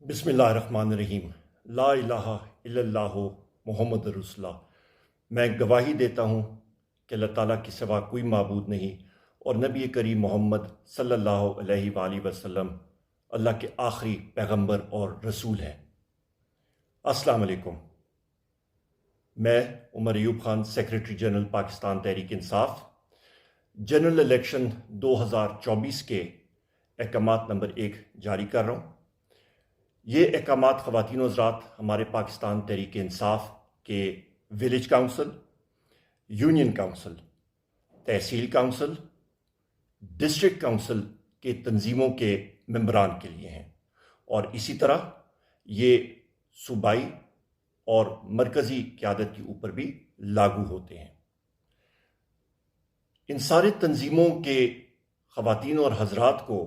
بسم اللہ الرحمن الرحیم۔ لا الہ الا اللہ محمد رسول اللہ۔ میں گواہی دیتا ہوں کہ اللہ تعالیٰ کے سوا کوئی معبود نہیں اور نبی کریم محمد صلی اللہ علیہ وآلہ وسلم اللہ کے آخری پیغمبر اور رسول ہیں۔ السلام علیکم۔ میں Omar Ayub Khan, secretary general Pakistan Tehreek Insaf, general election 2024 کے احکامات نمبر 1 جاری کر رہا ہوں۔ یہ احکامات خواتین و حضرات ہمارے پاکستان تحریک انصاف کے ولیج کاؤنسل، یونین کاؤنسل، تحصیل کاؤنسل، ڈسٹرکٹ کاؤنسل کے تنظیموں کے ممبران کے لیے ہیں، اور اسی طرح یہ صوبائی اور مرکزی قیادت کے اوپر بھی لاگو ہوتے ہیں۔ ان سارے تنظیموں کے خواتین اور حضرات کو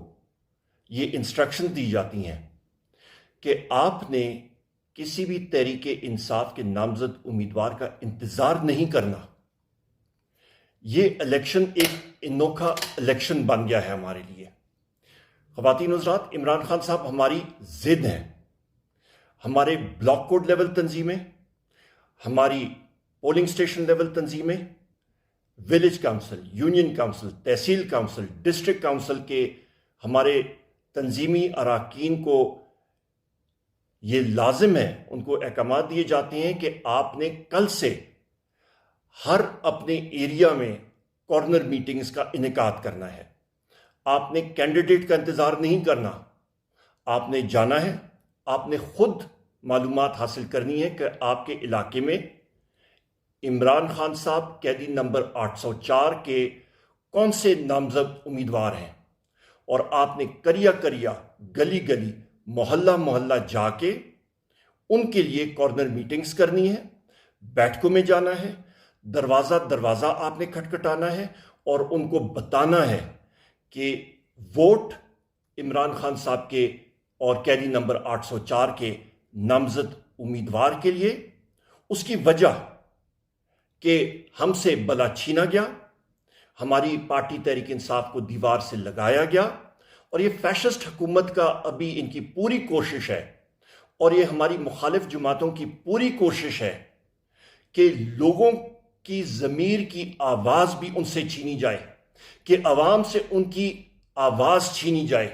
یہ انسٹرکشن دی جاتی ہیں کہ آپ نے کسی بھی تحریک انصاف کے نامزد امیدوار کا انتظار نہیں کرنا۔ یہ الیکشن ایک انوکھا الیکشن بن گیا ہے ہمارے لیے۔ خواتین و حضرات، عمران خان صاحب ہماری ضد ہیں۔ ہمارے بلاک کوڈ لیول تنظیمیں، ہماری پولنگ سٹیشن لیول تنظیمیں، ولیج کاؤنسل، یونین کاؤنسل، تحصیل کاؤنسل، ڈسٹرکٹ کاؤنسل کے ہمارے تنظیمی اراکین کو یہ لازم ہے، ان کو احکامات دیے جاتے ہیں کہ آپ نے کل سے ہر اپنے ایریا میں کارنر میٹنگز کا انعقاد کرنا ہے۔ آپ نے کینڈیڈیٹ کا انتظار نہیں کرنا، آپ نے جانا ہے، آپ نے خود معلومات حاصل کرنی ہے کہ آپ کے علاقے میں عمران خان صاحب قیدی نمبر 804 کے کون سے نامزد امیدوار ہیں، اور آپ نے کریا گلی گلی محلہ محلہ جا کے ان کے لیے کارنر میٹنگز کرنی ہے، بیٹھکوں میں جانا ہے، دروازہ دروازہ آپ نے کھٹکھٹانا ہے اور ان کو بتانا ہے کہ ووٹ عمران خان صاحب کے اور قیدی نمبر 804 کے نامزد امیدوار کے لیے۔ اس کی وجہ کہ ہم سے بلا چھینا گیا، ہماری پارٹی تحریک انصاف کو دیوار سے لگایا گیا، اور یہ فیشسٹ حکومت کا ابھی ان کی پوری کوشش ہے، اور یہ ہماری مخالف جماعتوں کی پوری کوشش ہے کہ لوگوں کی ضمیر کی آواز بھی ان سے چھینی جائے، کہ عوام سے ان کی آواز چھینی جائے،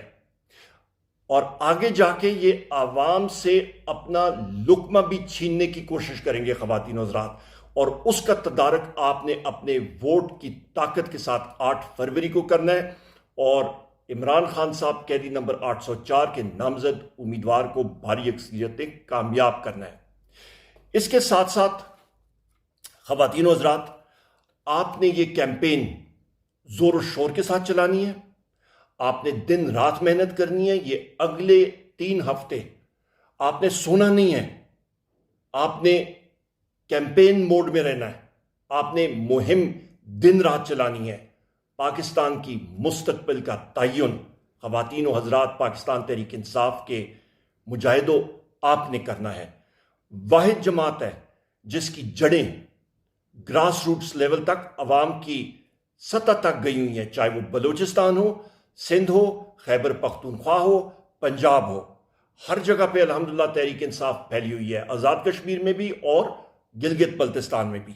اور آگے جا کے یہ عوام سے اپنا لقمہ بھی چھیننے کی کوشش کریں گے خواتین و حضرات، اور اس کا تدارک آپ نے اپنے ووٹ کی طاقت کے ساتھ 8 فروری کو کرنا ہے، اور عمران خان صاحب قیدی نمبر 804 کے نامزد امیدوار کو بھاری اکثریت کامیاب کرنا ہے۔ اس کے ساتھ ساتھ خواتین و حضرات، آپ نے یہ کیمپین زور و شور کے ساتھ چلانی ہے، آپ نے دن رات محنت کرنی ہے۔ یہ اگلے 3 ہفتے آپ نے سونا نہیں ہے، آپ نے کیمپین موڈ میں رہنا ہے، آپ نے مہم دن رات چلانی ہے۔ پاکستان کی مستقبل کا تعین خواتین و حضرات پاکستان تحریک انصاف کے مجاہدوں آپ نے کرنا ہے۔ واحد جماعت ہے جس کی جڑیں گراس روٹس لیول تک، عوام کی سطح تک گئی ہوئی ہیں، چاہے وہ بلوچستان ہو، سندھ ہو، خیبر پختونخوا ہو، پنجاب ہو، ہر جگہ پہ الحمدللہ تحریک انصاف پھیلی ہوئی ہے، آزاد کشمیر میں بھی اور گلگت بلتستان میں بھی۔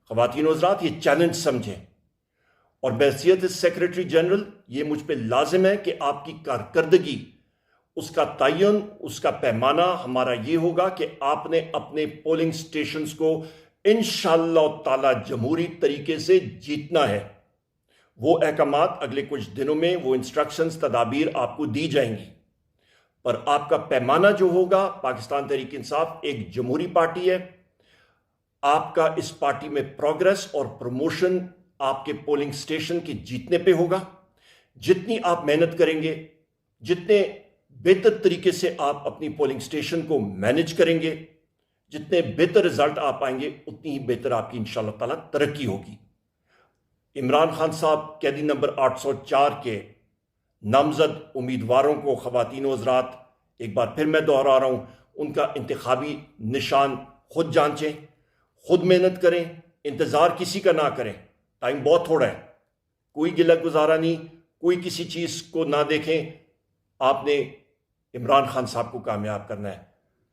خواتین و حضرات، یہ چیلنج سمجھیں، اور بحیثیت سیکریٹری جنرل یہ مجھ پہ لازم ہے کہ آپ کی کارکردگی، اس کا تعین، اس کا پیمانہ ہمارا یہ ہوگا کہ آپ نے اپنے پولنگ سٹیشنز کو انشاءاللہ تعالی جمہوری طریقے سے جیتنا ہے۔ وہ احکامات اگلے کچھ دنوں میں، وہ انسٹرکشنز، تدابیر آپ کو دی جائیں گی، پر آپ کا پیمانہ جو ہوگا، پاکستان تحریک انصاف ایک جمہوری پارٹی ہے، آپ کا اس پارٹی میں پروگریس اور پروموشن آپ کے پولنگ سٹیشن کے جیتنے پہ ہوگا۔ جتنی آپ محنت کریں گے، جتنے بہتر طریقے سے آپ اپنی پولنگ سٹیشن کو مینج کریں گے، جتنے بہتر رزلٹ آپ پائیں گے، اتنی ہی بہتر آپ کی انشاءاللہ تعالی ترقی ہوگی۔ عمران خان صاحب قیدی نمبر 804 کے نامزد امیدواروں کو خواتین و حضرات، ایک بار پھر میں دہرا رہا ہوں، ان کا انتخابی نشان خود جانچیں، خود محنت کریں، انتظار کسی کا نہ کریں۔ ٹائم بہت تھوڑا ہے، کوئی گلہ گزارا نہیں، کوئی کسی چیز کو نہ دیکھیں۔ آپ نے عمران خان صاحب کو کامیاب کرنا ہے۔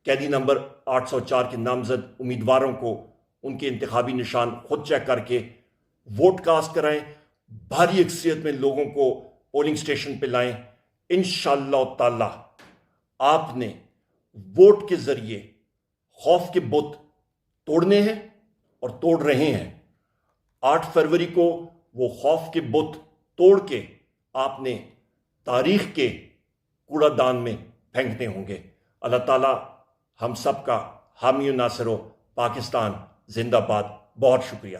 قیدی نمبر 804 کے نامزد امیدواروں کو ان کے انتخابی نشان خود چیک کر کے ووٹ کاسٹ کرائیں، بھاری اکثریت میں لوگوں کو پولنگ سٹیشن پہ لائیں۔ انشاءاللہ تعالی آپ نے ووٹ کے ذریعے خوف کے بت توڑنے ہیں اور توڑ رہے ہیں۔ 8 فروری کو وہ خوف کے بت توڑ کے آپ نے تاریخ کے کوڑا دان میں پھینکنے ہوں گے۔ اللہ تعالیٰ ہم سب کا حامی و ناصر ہو۔ پاکستان زندہ باد۔ بہت شکریہ۔